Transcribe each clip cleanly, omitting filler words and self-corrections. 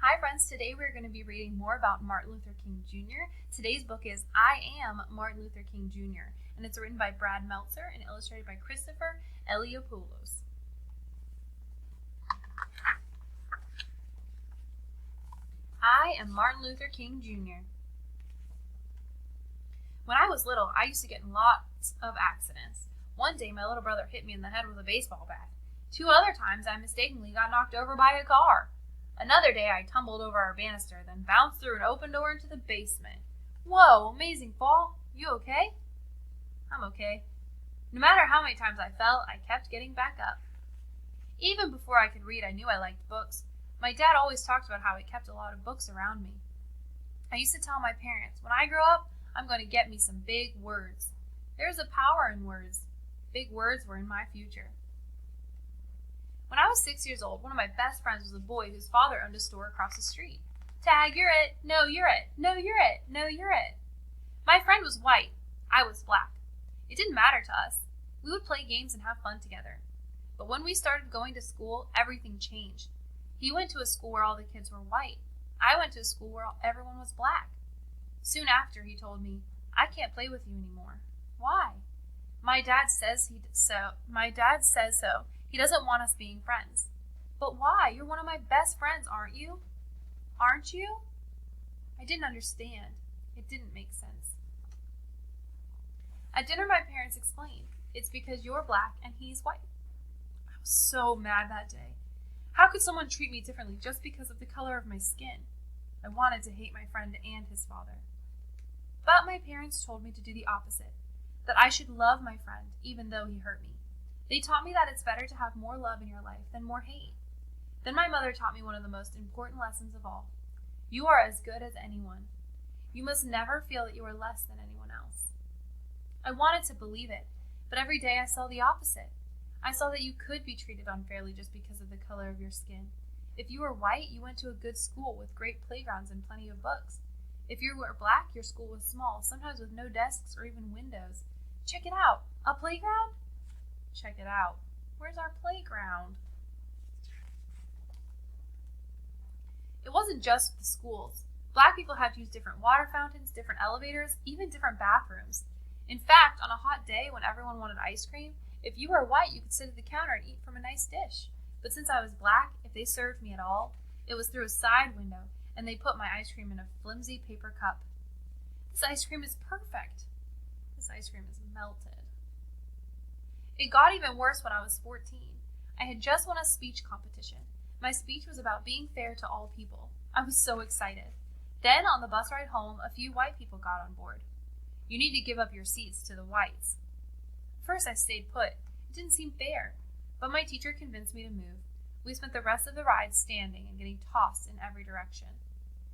Hi friends, today we're going to be reading more about Martin Luther King Jr. Today's book is I Am Martin Luther King Jr. and it's written by Brad Meltzer and illustrated by Christopher Eliopoulos. I am Martin Luther King Jr. When I was little, I used to get in lots of accidents. One day, my little brother hit me in the head with a baseball bat. 2 other times, I mistakenly got knocked over by a car. Another day, I tumbled over our banister, then bounced through an open door into the basement. Whoa, amazing fall. You okay? I'm okay. No matter how many times I fell, I kept getting back up. Even before I could read, I knew I liked books. My dad always talked about how he kept a lot of books around me. I used to tell my parents, when I grow up, I'm going to get me some big words. There's a power in words. Big words were in my future. When I was 6 years old, one of my best friends was a boy whose father owned a store across the street. Tag, you're it. No, you're it. No, you're it. No, you're it. My friend was white. I was black. It didn't matter to us. We would play games and have fun together. But when we started going to school, everything changed. He went to a school where all the kids were white. I went to a school where everyone was black. Soon after, he told me, I can't play with you anymore. Why? My dad says so. He doesn't want us being friends. But why? You're one of my best friends, aren't you? Aren't you? I didn't understand. It didn't make sense. At dinner, my parents explained, it's because you're black and he's white. I was so mad that day. How could someone treat me differently just because of the color of my skin? I wanted to hate my friend and his father. But my parents told me to do the opposite, that I should love my friend even though he hurt me. They taught me that it's better to have more love in your life than more hate. Then my mother taught me one of the most important lessons of all. You are as good as anyone. You must never feel that you are less than anyone else. I wanted to believe it, but every day I saw the opposite. I saw that you could be treated unfairly just because of the color of your skin. If you were white, you went to a good school with great playgrounds and plenty of books. If you were black, your school was small, sometimes with no desks or even windows. Check it out. A playground? Check it out. Where's our playground? It wasn't just the schools. Black people had to use different water fountains, different elevators, even different bathrooms. In fact, on a hot day when everyone wanted ice cream, if you were white, you could sit at the counter and eat from a nice dish. But since I was black, if they served me at all, it was through a side window, and they put my ice cream in a flimsy paper cup. This ice cream is perfect. This ice cream is melted. It got even worse when I was 14. I had just won a speech competition. My speech was about being fair to all people. I was so excited. Then, on the bus ride home, a few white people got on board. You need to give up your seats to the whites. First, I stayed put. It didn't seem fair, but my teacher convinced me to move. We spent the rest of the ride standing and getting tossed in every direction.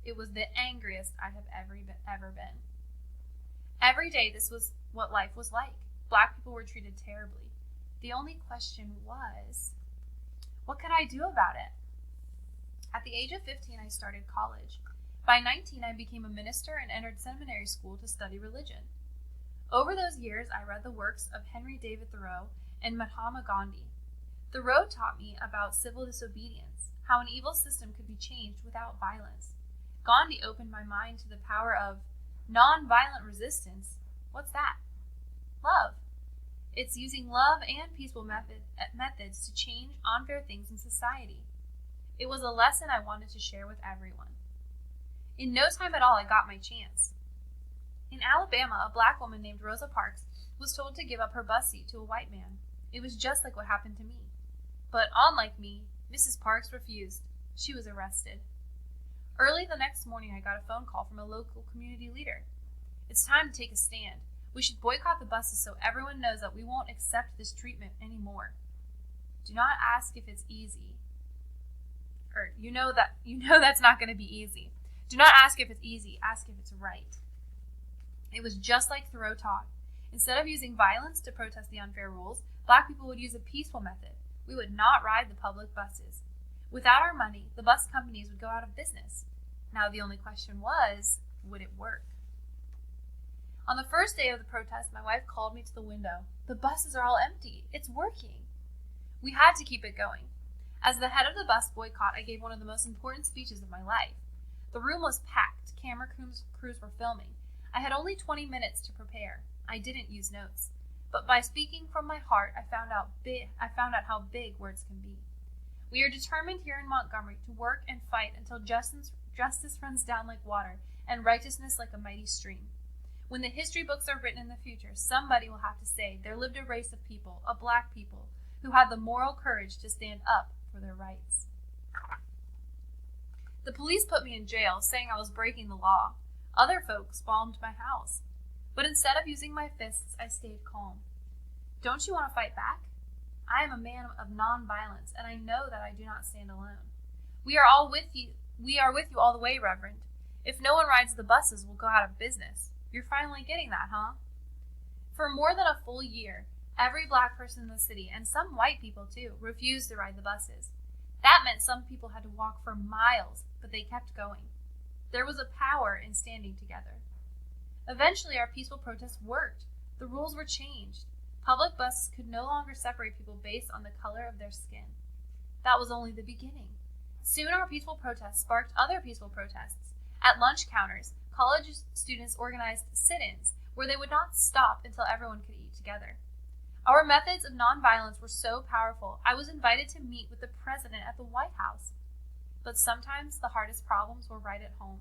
It was the angriest I have ever been. Every day, this was what life was like. Black people were treated terribly. The only question was, what could I do about it? At the age of 15, I started college. By 19, I became a minister and entered seminary school to study religion. Over those years, I read the works of Henry David Thoreau and Mahatma Gandhi. Thoreau taught me about civil disobedience, how an evil system could be changed without violence. Gandhi opened my mind to the power of non-violent resistance. What's that? Love. It's using love and peaceful methods to change unfair things in society. It was a lesson I wanted to share with everyone. In no time at all, I got my chance. In Alabama, a black woman named Rosa Parks was told to give up her bus seat to a white man. It was just like what happened to me. But unlike me, Mrs. Parks refused. She was arrested. Early the next morning, I got a phone call from a local community leader. It's time to take a stand. We should boycott the buses so everyone knows that we won't accept this treatment anymore. Do not ask if it's easy. You know that's not going to be easy. Do not ask if it's easy. Ask if it's right. It was just like Thoreau taught. Instead of using violence to protest the unfair rules, black people would use a peaceful method. We would not ride the public buses. Without our money, the bus companies would go out of business. Now the only question was, would it work? On the first day of the protest, my wife called me to the window. The buses are all empty. It's working. We had to keep it going. As the head of the bus boycott, I gave one of the most important speeches of my life. The room was packed. Camera crews were filming. I had only 20 minutes to prepare. I didn't use notes. But by speaking from my heart, I found out how big words can be. We are determined here in Montgomery to work and fight until justice runs down like water and righteousness like a mighty stream. When the history books are written in the future, somebody will have to say there lived a race of people, a black people, who had the moral courage to stand up for their rights. The police put me in jail, saying I was breaking the law. Other folks bombed my house. But instead of using my fists, I stayed calm. Don't you want to fight back? I am a man of nonviolence, and I know that I do not stand alone. We are with you all the way, Reverend. If no one rides the buses, we'll go out of business. You're finally getting that, huh? For more than a full year, every black person in the city, and some white people too, refused to ride the buses. That meant some people had to walk for miles, but they kept going. There was a power in standing together. Eventually, our peaceful protests worked. The rules were changed. Public buses could no longer separate people based on the color of their skin. That was only the beginning. Soon our peaceful protests sparked other peaceful protests. At lunch counters, college students organized sit-ins where they would not stop until everyone could eat together. Our methods of nonviolence were so powerful, I was invited to meet with the president at the White House. But sometimes the hardest problems were right at home.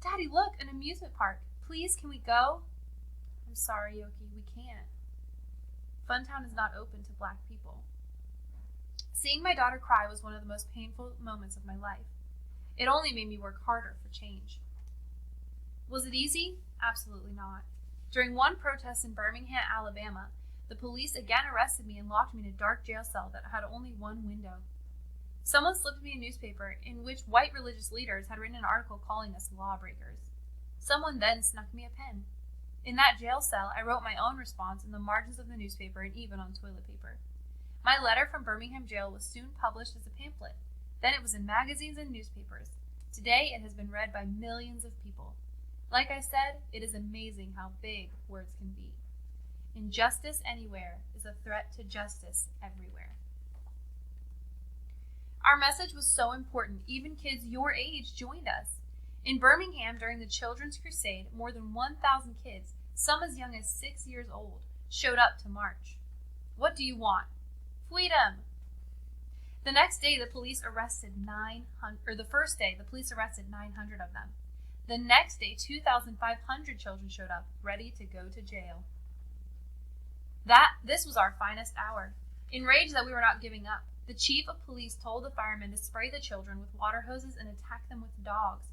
Daddy, look, an amusement park. Please, can we go? I'm sorry, Yoki, we can't. Funtown is not open to black people. Seeing my daughter cry was one of the most painful moments of my life. It only made me work harder for change. Was it easy? Absolutely not. During one protest in Birmingham, Alabama, the police again arrested me and locked me in a dark jail cell that had only one window. Someone slipped me a newspaper in which white religious leaders had written an article calling us lawbreakers. Someone then snuck me a pen. In that jail cell, I wrote my own response in the margins of the newspaper and even on toilet paper. My letter from Birmingham jail was soon published as a pamphlet. Then it was in magazines and newspapers. Today, it has been read by millions of people. Like I said, it is amazing how big words can be. Injustice anywhere is a threat to justice everywhere. Our message was so important, even kids your age joined us. In Birmingham, during the Children's Crusade, more than 1,000 kids, some as young as 6 years old, showed up to march. What do you want? Freedom! The next day, the police arrested 900 of them. The next day, 2,500 children showed up, ready to go to jail. This was our finest hour. Enraged that we were not giving up, the chief of police told the firemen to spray the children with water hoses and attack them with dogs.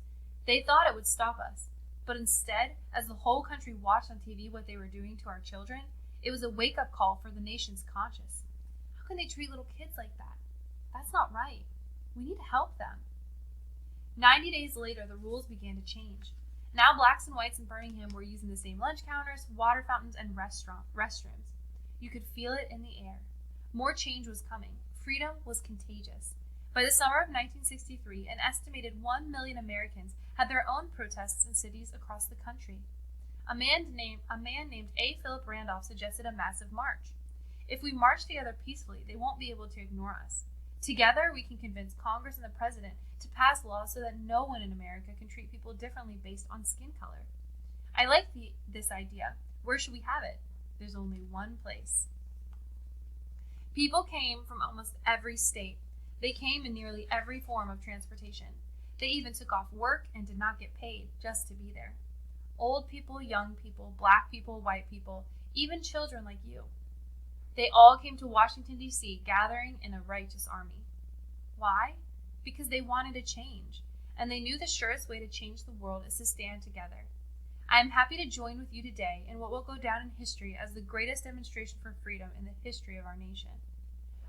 They thought it would stop us, but instead, as the whole country watched on TV what they were doing to our children, it was a wake-up call for the nation's conscience. How can they treat little kids like that? That's not right. We need to help them. 90 days later, the rules began to change. Now blacks and whites in Birmingham were using the same lunch counters, water fountains, and restrooms. You could feel it in the air. More change was coming. Freedom was contagious. By the summer of 1963, an estimated 1 million Americans had their own protests in cities across the country. A man named A. Philip Randolph suggested a massive march. If we march together peacefully, they won't be able to ignore us. Together, we can convince Congress and the President to pass laws so that no one in America can treat people differently based on skin color. I like this idea. Where should we have it? There's only one place. People came from almost every state. They came in nearly every form of transportation. They even took off work and did not get paid just to be there. Old people, young people, black people, white people, even children like you. They all came to Washington, D.C., gathering in a righteous army. Why? Because they wanted a change, and they knew the surest way to change the world is to stand together. I am happy to join with you today in what will go down in history as the greatest demonstration for freedom in the history of our nation.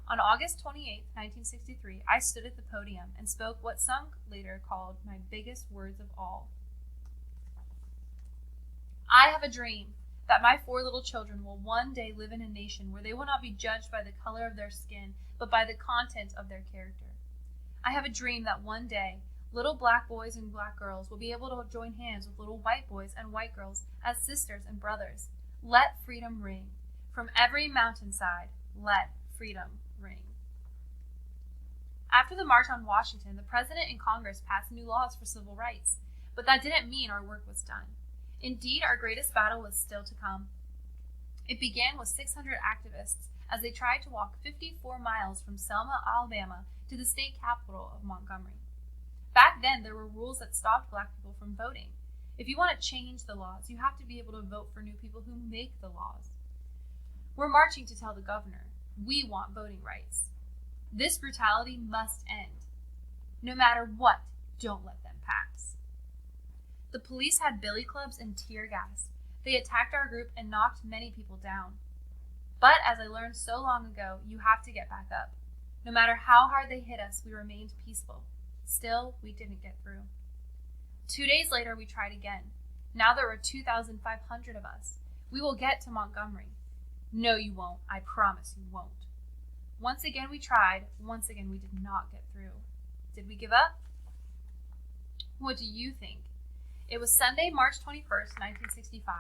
On August 28, 1963, I stood at the podium and spoke what some later called my biggest words of all. I have a dream that my 4 little children will one day live in a nation where they will not be judged by the color of their skin, but by the content of their character. I have a dream that one day, little black boys and black girls will be able to join hands with little white boys and white girls as sisters and brothers. Let freedom ring. From every mountainside, let freedom ring. After the March on Washington, the President and Congress passed new laws for civil rights, but that didn't mean our work was done. Indeed, our greatest battle was still to come. It began with 600 activists as they tried to walk 54 miles from Selma, Alabama, to the state capital of Montgomery. Back then, there were rules that stopped Black people from voting. If you want to change the laws, you have to be able to vote for new people who make the laws. We're marching to tell the governor, we want voting rights. This brutality must end. No matter what, don't let them pass. The police had billy clubs and tear gas. They attacked our group and knocked many people down. But as I learned so long ago, you have to get back up. No matter how hard they hit us, we remained peaceful. Still, we didn't get through. 2 days later, we tried again. Now there were 2,500 of us. We will get to Montgomery. No, you won't. I promise you won't. Once again we tried. Once again we did not get through. Did we give up? What do you think? It was Sunday, March 21st, 1965,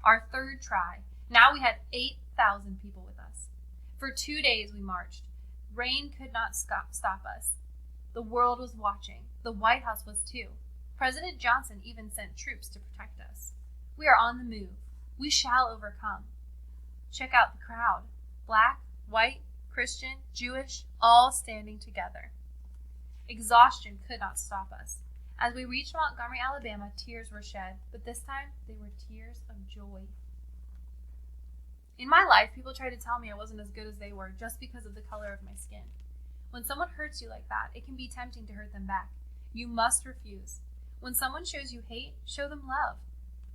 our third try. Now we had 8,000 people with us. For 2 days we marched. Rain could not stop us. The world was watching. The White House was too. President Johnson even sent troops to protect us. We are on the move. We shall overcome. Check out the crowd. Black, white, Christian, Jewish, all standing together. Exhaustion could not stop us. As we reached Montgomery, Alabama, tears were shed, but this time they were tears of joy. In my life, people tried to tell me I wasn't as good as they were just because of the color of my skin. When someone hurts you like that, it can be tempting to hurt them back. You must refuse. When someone shows you hate, show them love.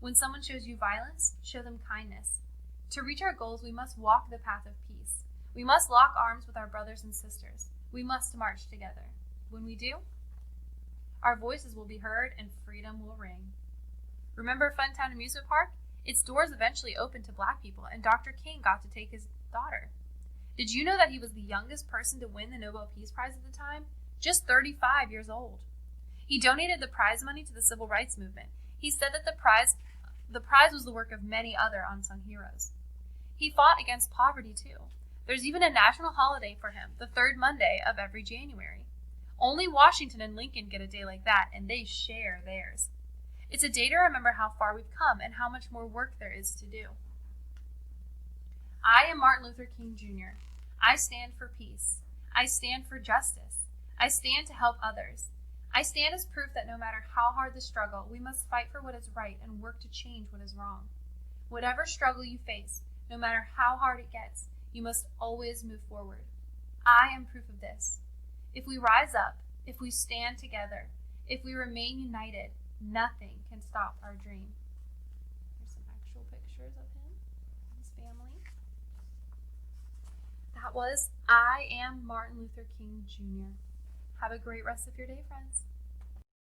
When someone shows you violence, show them kindness. To reach our goals, we must walk the path of peace. We must lock arms with our brothers and sisters. We must march together. When we do, our voices will be heard and freedom will ring. Remember Funtown Amusement Park? Its doors eventually opened to Black people, and Dr. King got to take his daughter. Did you know that he was the youngest person to win the Nobel Peace Prize at the time? Just 35 years old. He donated the prize money to the Civil Rights Movement. He said that the prize was the work of many other unsung heroes. He fought against poverty too. There's even a national holiday for him, the third Monday of every January. Only Washington and Lincoln get a day like that, and they share theirs. It's a day to remember how far we've come and how much more work there is to do. I am Martin Luther King Jr. I stand for peace. I stand for justice. I stand to help others. I stand as proof that no matter how hard the struggle, we must fight for what is right and work to change what is wrong. Whatever struggle you face, no matter how hard it gets, you must always move forward. I am proof of this. If we rise up, if we stand together, if we remain united, nothing can stop our dream. Here's some actual pictures of him and his family. That was I Am Martin Luther King Jr. Have a great rest of your day, friends.